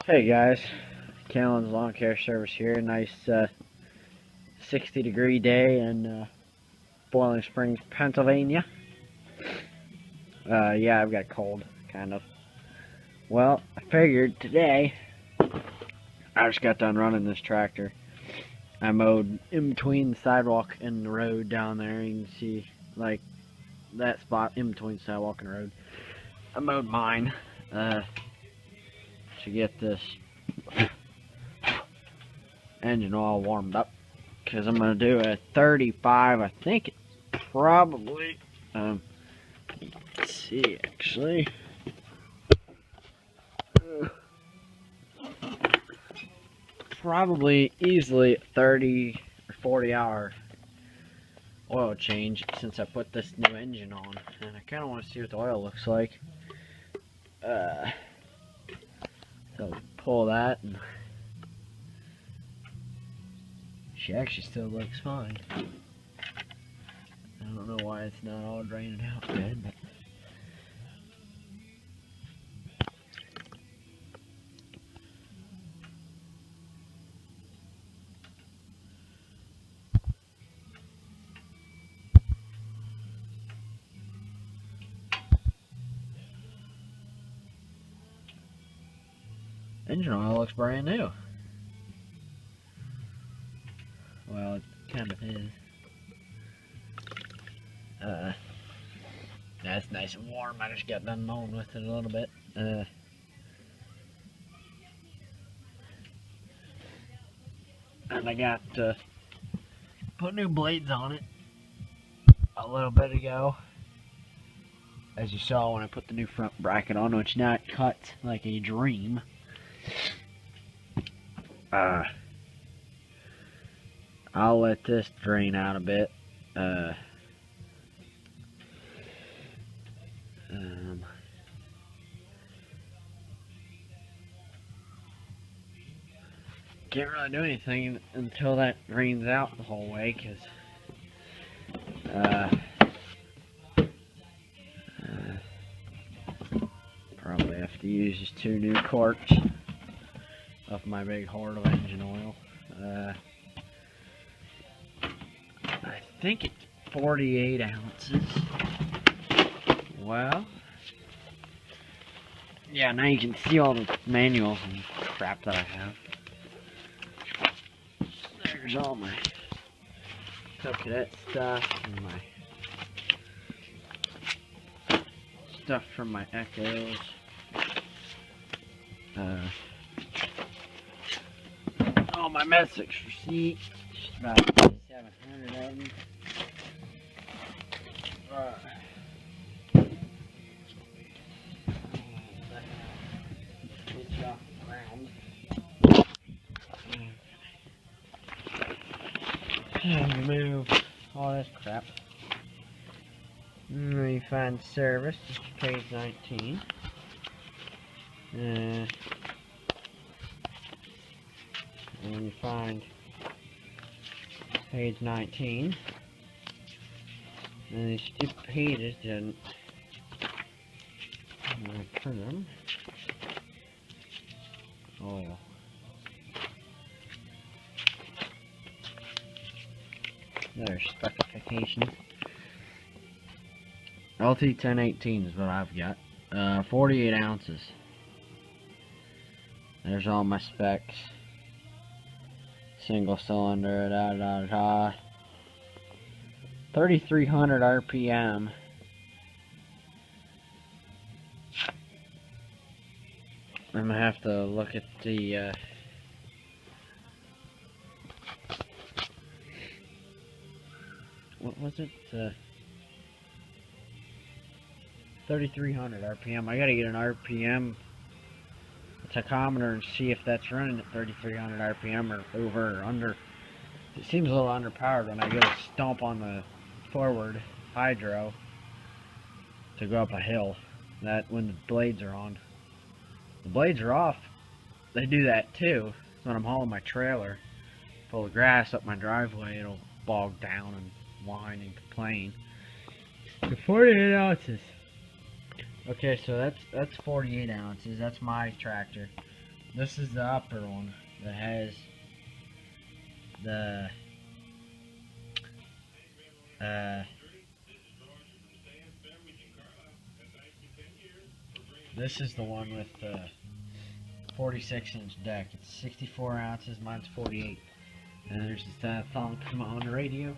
Hey guys, Callan's Lawn Care Service here. Nice 60-degree day in Boiling Springs, Pennsylvania. Yeah, I've got cold, kind of. Well, I figured today, I just got done running this tractor. I mowed in between the sidewalk and the road down there. You can see, like, that spot in between the sidewalk and the road. I mowed mine to get this engine oil warmed up, because I'm going to do a 35. I think it probably, let's see, actually, probably easily 30 or 40 hour oil change since I put this new engine on, and I kind of want to see what the oil looks like. So pull that, and she actually still looks fine. I don't know why it's not all draining out good, but engine oil looks brand new. Well, it kind of is. That's nice and warm. I just got done mowing with it a little bit. And I got put new blades on it a little bit ago, as you saw when I put the new front bracket on, which now it cuts like a dream. I'll let this drain out a bit. Can't really do anything until that drains out the whole way, because probably have to use just 2 new quarts of my big hoard of engine oil. I think it's 48 ounces. Well, yeah, now you can see all the manuals and crap that I have. There's all my cadet stuff and my stuff from my Echoes. All my message receipts, just about 700 of them. And remove all this crap. And then you find service, page 19. And you find page 19. And these stupid pages didn't print them. Oil. There's specifications. LT 1018 is what I've got. 48 ounces. There's all my specs. Single cylinder, 3,300 RPM. I'm gonna have to look at the what was it? 3,300 RPM. I gotta get an RPM tachometer and see if that's running at 3,300 RPM or over or under. It seems a little underpowered when I go to stomp on the forward hydro to go up a hill. That when the blades are on. The blades are off. They do that too. So when I'm hauling my trailer, pull the grass up my driveway, it'll bog down and whine and complain. The 48 ounces. Okay, so that's 48 ounces. That's my tractor. This is the upper one that has the this is the one with the 46-inch deck. It's 64 ounces, mine's 48. And there's this song come on the radio.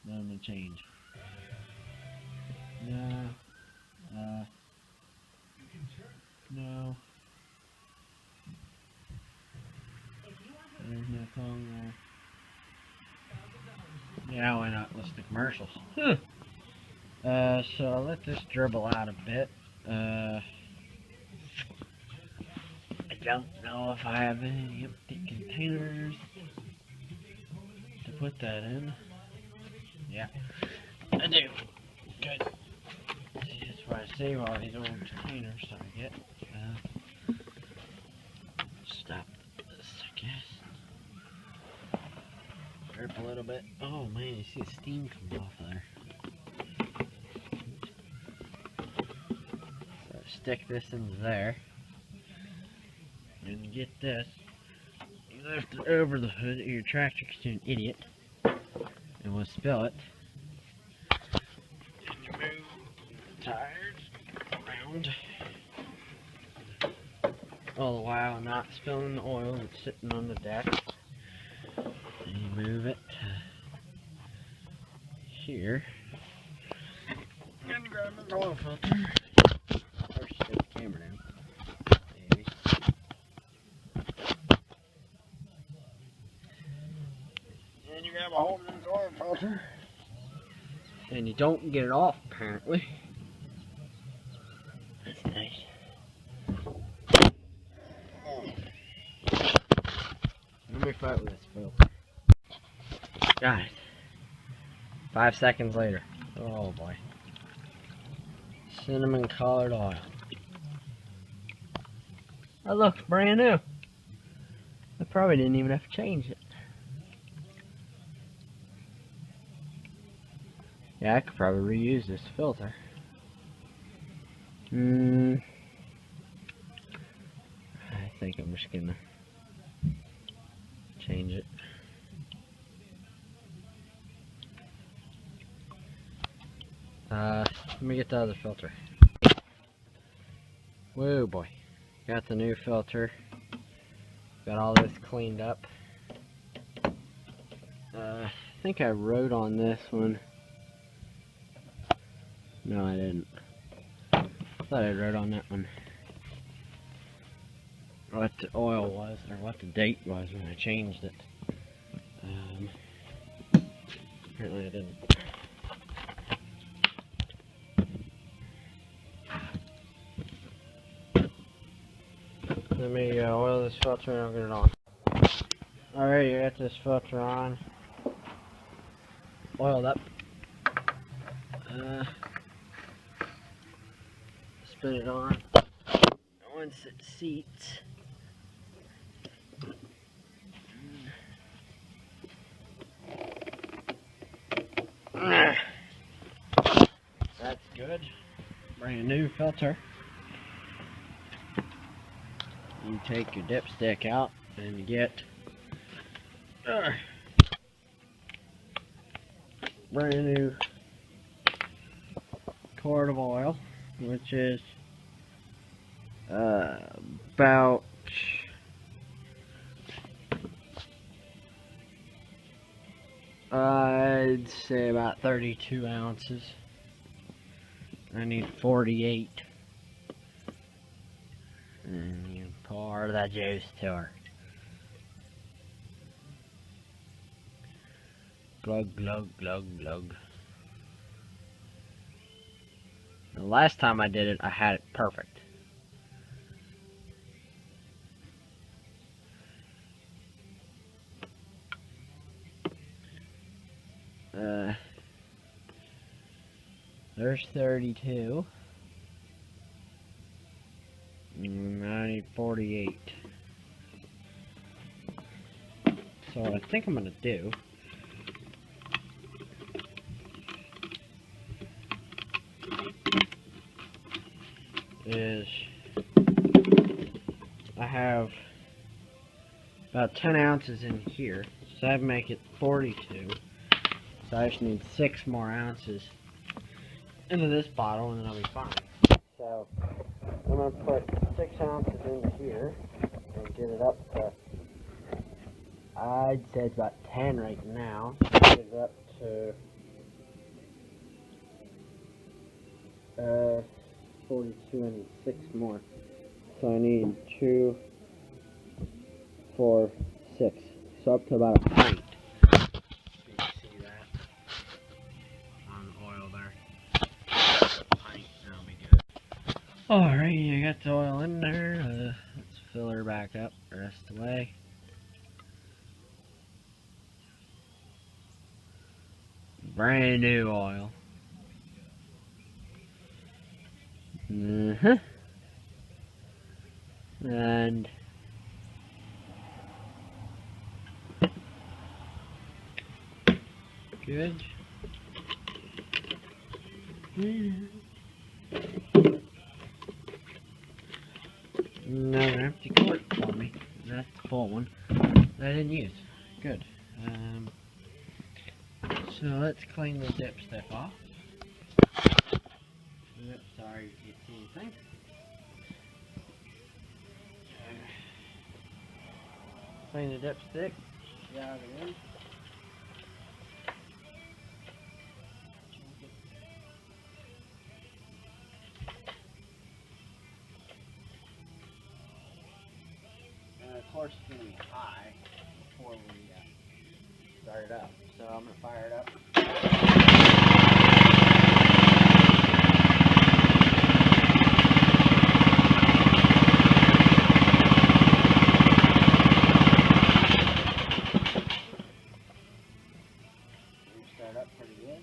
Then I'm gonna change. No. No. There's no song there. Yeah, why not? Listen to commercials. Huh. So I'll let this dribble out a bit. I don't know if I have any empty containers to put that in. Yeah, I do. Good. See, that's why I save all these old containers so I get. Stop this, I guess. Drip a little bit. Oh man, you see the steam come off there. So stick this into there. And get this. You lift it over the hood of your tractor because you're an idiot. And we'll spill it. And you move the tires around. All the while not spilling the oil that's sitting on the deck. And you move it here. And grab the oil filter. First, take the camera down. Maybe. And you grab a hold of the oil filter. And you don't get it off, apparently. That's nice. Let me fight with this filter. Guys, 5 seconds later. Oh boy. Cinnamon colored oil. That looks brand new. I probably didn't even have to change it. Yeah, I could probably reuse this filter. I think I'm just gonna change it. Let me get the other filter. Whoa boy. Got the new filter. Got all this cleaned up. I think I wrote on this one. No, I didn't. I thought I wrote on that one what the oil was, or what the date was when I changed it. Apparently I didn't. Let me oil this filter and I'll get it on. Alright, you got this filter on. Oiled up. Spin it on. Once it seats, that's good. Brand new filter. You take your dipstick out and you get brand new quart of oil, which is about I'd say about 32 ounces. I need 48. And you pour the juice to her. Glug, glug, glug, glug. The last time I did it, I had it perfect. There's 32. And I need 48. So what I think I'm gonna do is I have about 10 ounces in here, so I'd make it 42. So I just need 6 more ounces into this bottle and then I'll be fine. So I'm going to put 6 ounces into here and get it up to, I'd say it's about 10 right now. So get it up to 42. I need 6 more. So I need 2, 4, 6. So up to about a pint. You can see that on the oil there. A pint, that'll be good. Alright, I got the oil in there. Let's fill her back up the rest of the way. Brand new oil. And good. Another empty quart for me. That's the full one that I didn't use. Good. So let's clean the dipstick off. Oops, sorry, you can't see anything. Clean the dipstick. Get out of it in. Of course, it's going to be high before we start it up. So I'm going to fire it up. Start up pretty good.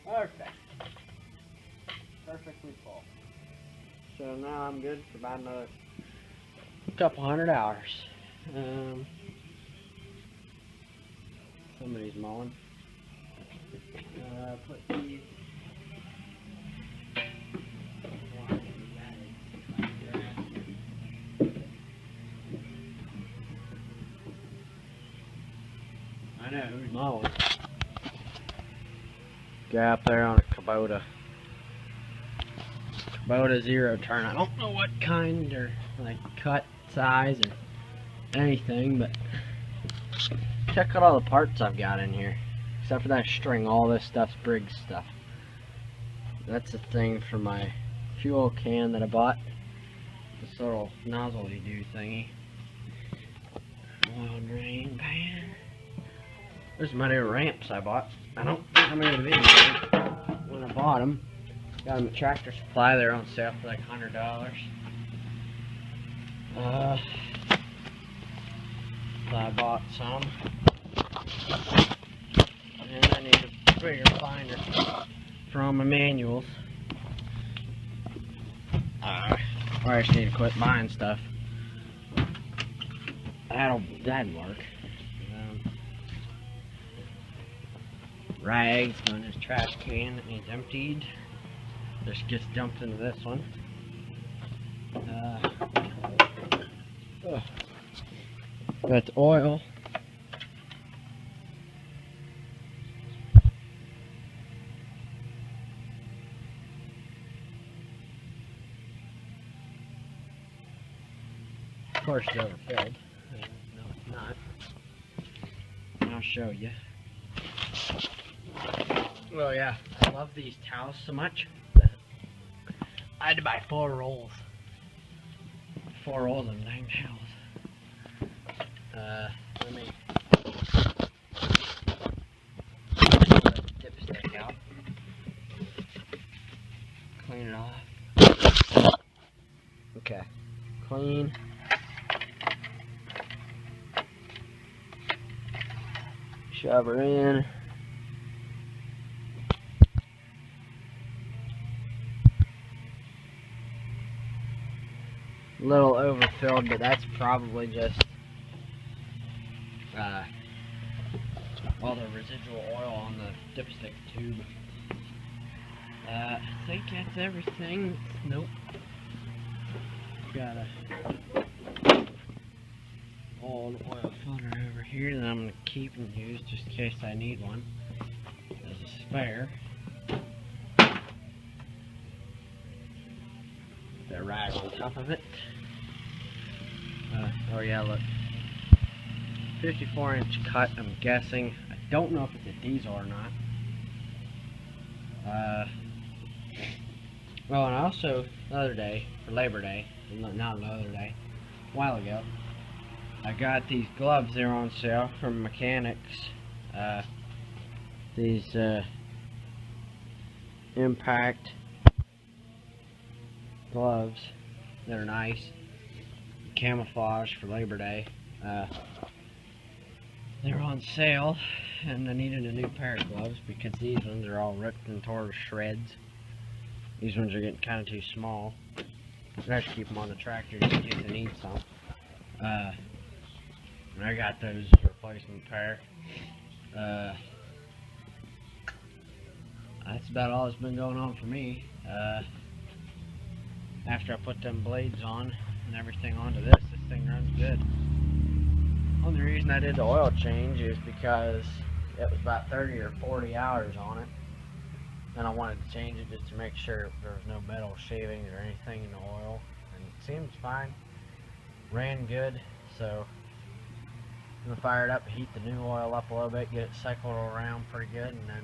Perfect. Perfectly full. So now I'm good for about another couple hundred hours. Somebody's mowing. Put these. I know who's mowing. Guy up there on a Kubota. Kubota zero turn. I don't know what kind or like cut, size, or anything, but check out all the parts I've got in here. Except for that string, all this stuff's Briggs stuff. That's the thing for my fuel can that I bought. This little nozzle-y do thingy. Oil drain pan. There's my new ramps I bought. I don't think how many of these when I bought them. Got them at Tractor Supply. They're on sale for like $100. So I bought some. And I need a bigger finder from my manuals. Or I just need to quit buying stuff. That'd work. Rags on this trash can that needs emptied. Just gets dumped into this one. That's oil. Of course it's overfilled. No, it's not. I'll show you. Well, yeah, I love these towels so much that I had to buy 4 rolls. 4 rolls of them dang towels. Let me dipstick out. Clean it off. Okay, clean. Shove her in. A little overfilled, but that's probably just all the residual oil on the dipstick tube. I think that's everything. Nope. Got a old oil filter over here that I'm going to keep and use just in case I need one as a spare. That rag on top of it. Oh yeah, look. 54-inch cut, I'm guessing. I don't know if it's a diesel or not. Well, and also, the other day, for Labor Day, not the other day, a while ago, I got these gloves. They were on sale from mechanics. These impact gloves that are nice, camouflage for Labor Day. They were on sale, and I needed a new pair of gloves because these ones are all ripped and tore to shreds. These ones are getting kind of too small. I have to keep them on the tractor just in case I need some. And I got those replacement pair. That's about all that's been going on for me. After I put them blades on and everything onto this thing runs good. Only reason I did the oil change is because it was about 30 or 40 hours on it, and I wanted to change it just to make sure there was no metal shavings or anything in the oil, and it seems fine. Ran good, so I'm going to fire it up, heat the new oil up a little bit, get it cycled around pretty good, and then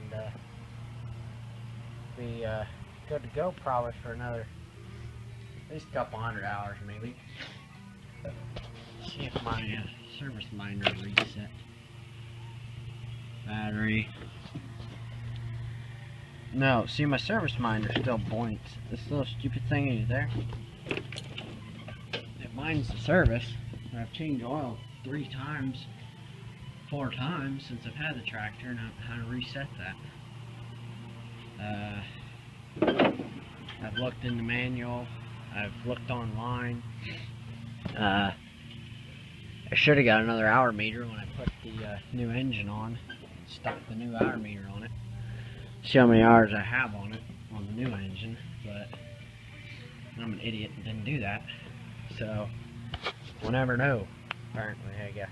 be good to go probably for another at least a couple hundred hours maybe. See if my service minder reset. Battery. No, see, my service minder still blinks. This little stupid thing is there. It minds the service. I've changed oil 3 times, 4 times since I've had the tractor, and I don't know how to reset that. I've looked in the manual. I've looked online. I should have got another hour meter when I put the new engine on. Stuck the new hour meter on it. See how many hours I have on it on the new engine, but I'm an idiot and didn't do that. So we'll never know. Apparently, I guess,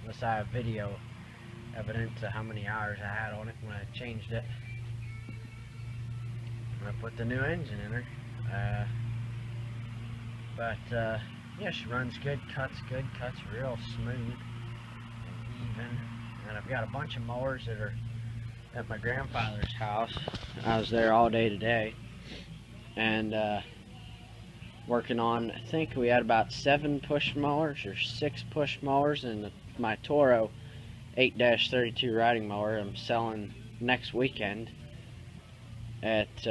unless I have video evidence of how many hours I had on it when I changed it. I put the new engine in her. Yeah, she runs good, cuts real smooth and even. And I've got a bunch of mowers that are at my grandfather's house. I was there all day today, and working on, I think we had about 7 push mowers or 6 push mowers, and my Toro 8-32 riding mower I'm selling next weekend at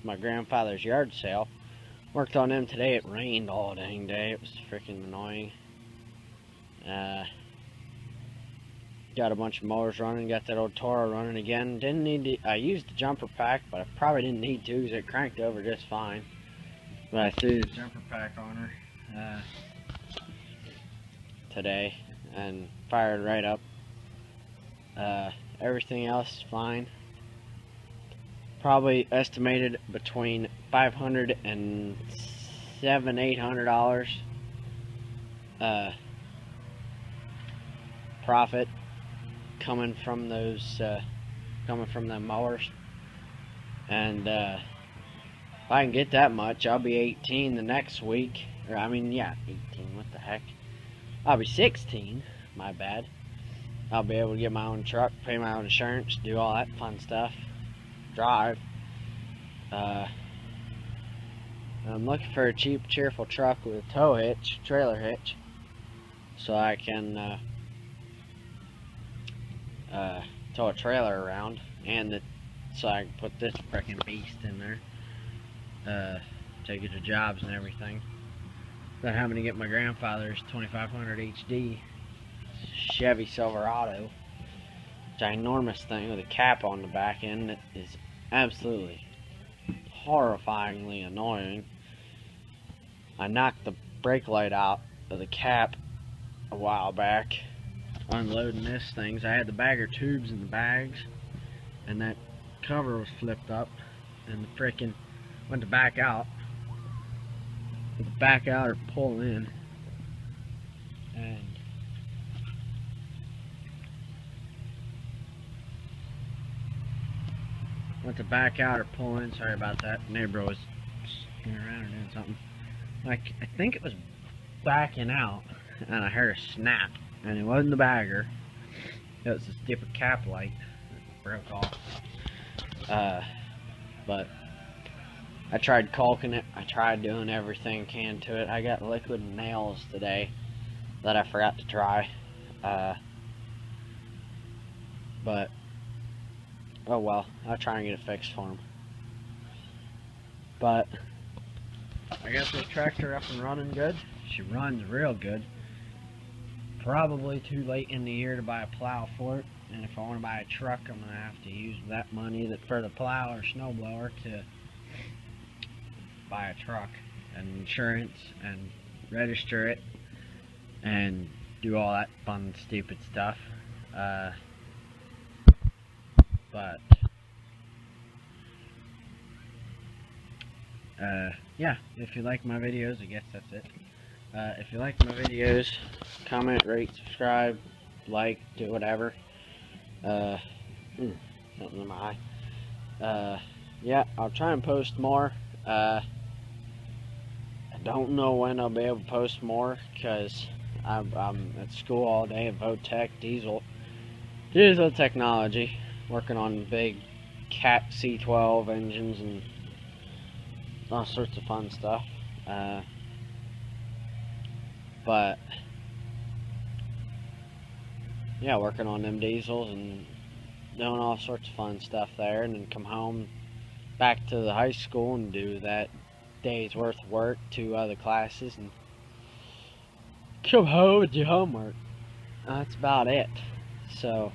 my grandfather's yard sale. Worked on them today. It rained all dang day. It was freaking annoying. Got a bunch of mowers running. Got that old Toro running again. Didn't need to. I used the jumper pack, but I probably didn't need to because it cranked over just fine. But I threw the jumper pack on her today and fired right up. Everything else is fine. Probably estimated between $500 and $800 profit coming from those them mowers. And if I can get that much, I'll be 18 the next week. Or I mean, yeah, 18. What the heck? I'll be 16. My bad. I'll be able to get my own truck, pay my own insurance, do all that fun stuff. Drive. I'm looking for a cheap, cheerful truck with a tow hitch, trailer hitch, so I can tow a trailer around, and so I can put this freaking beast in there, take it to jobs and everything. But having to get my grandfather's 2500 HD Chevy Silverado, ginormous thing with a cap on the back end that is absolutely horrifyingly annoying. I knocked the brake light out of the cap a while back unloading this things. I had the bagger tubes in the bags, and that cover was flipped up, and the frickin' went to back out. Back out or pull in, and went to back out or pull in. Sorry about that. The neighbor was screwing around or doing something. Like, I think it was backing out, and I heard a snap, and it wasn't the bagger. It was the stupid cap light that broke off. But I tried caulking it. I tried doing everything I can to it. I got liquid nails today that I forgot to try. But oh well, I'll try and get it fixed for him. But I got this tractor up and running good. She runs real good. Probably too late in the year to buy a plow for it. And if I want to buy a truck, I'm going to have to use that money for the plow or snowblower to buy a truck and insurance and register it and do all that fun stupid stuff. But yeah, if you like my videos, I guess that's it. If you like my videos, comment, rate, subscribe, like, do whatever. Something in my eye. Yeah, I'll try and post more. I don't know when I'll be able to post more, because I'm at school all day at Votech Diesel Technology, working on big Cat C12 engines and all sorts of fun stuff. But yeah, working on them diesels and doing all sorts of fun stuff there, and then come home back to the high school and do that day's worth of work, 2 other classes, and come home and do homework. That's about it. So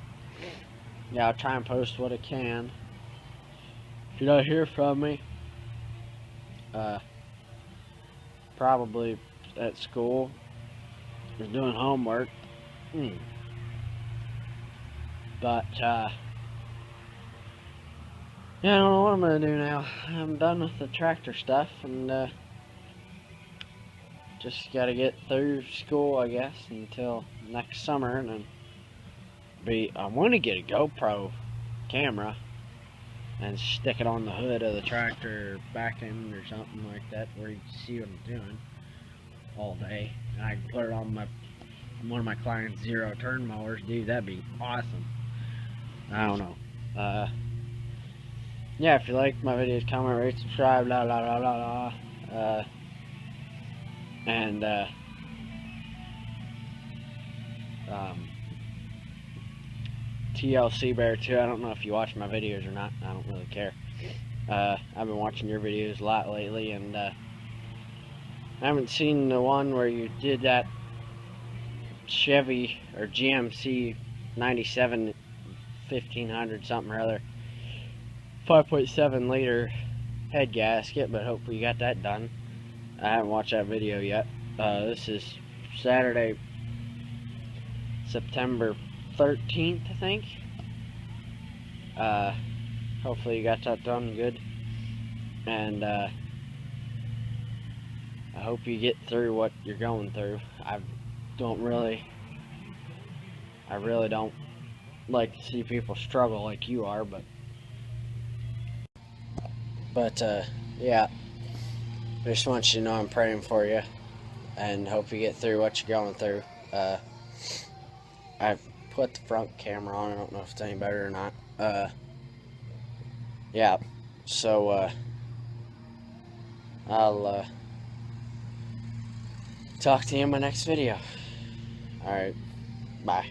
yeah, I'll try and post what I can. If you don't hear from me, probably at school or doing homework. But yeah, I don't know what I'm gonna do now. I'm done with the tractor stuff, and just gotta get through school, I guess, until next summer, and then I want to get a GoPro camera and stick it on the hood of the tractor, back end or something like that, where you can see what I'm doing all day. And I can put it on one of my clients' 0-turn mowers. Dude, that'd be awesome. I don't know. Yeah, if you like my videos, comment, rate, subscribe, la la la la la. And TLC Bear too. I don't know if you watch my videos or not. I don't really care. I've been watching your videos a lot lately, and I haven't seen the one where you did that Chevy or GMC 97 1500 something or other 5.7 liter head gasket, but hopefully you got that done. I haven't watched that video yet. This is Saturday, September 13th, I think. Hopefully you got that done good, and I hope you get through what you're going through. I really don't like to see people struggle like you are, but yeah, I just want you to know I'm praying for you, and hope you get through what you're going through. I've put the front camera on. I don't know if it's any better or not. Yeah, so I'll talk to you in my next video. Alright, bye.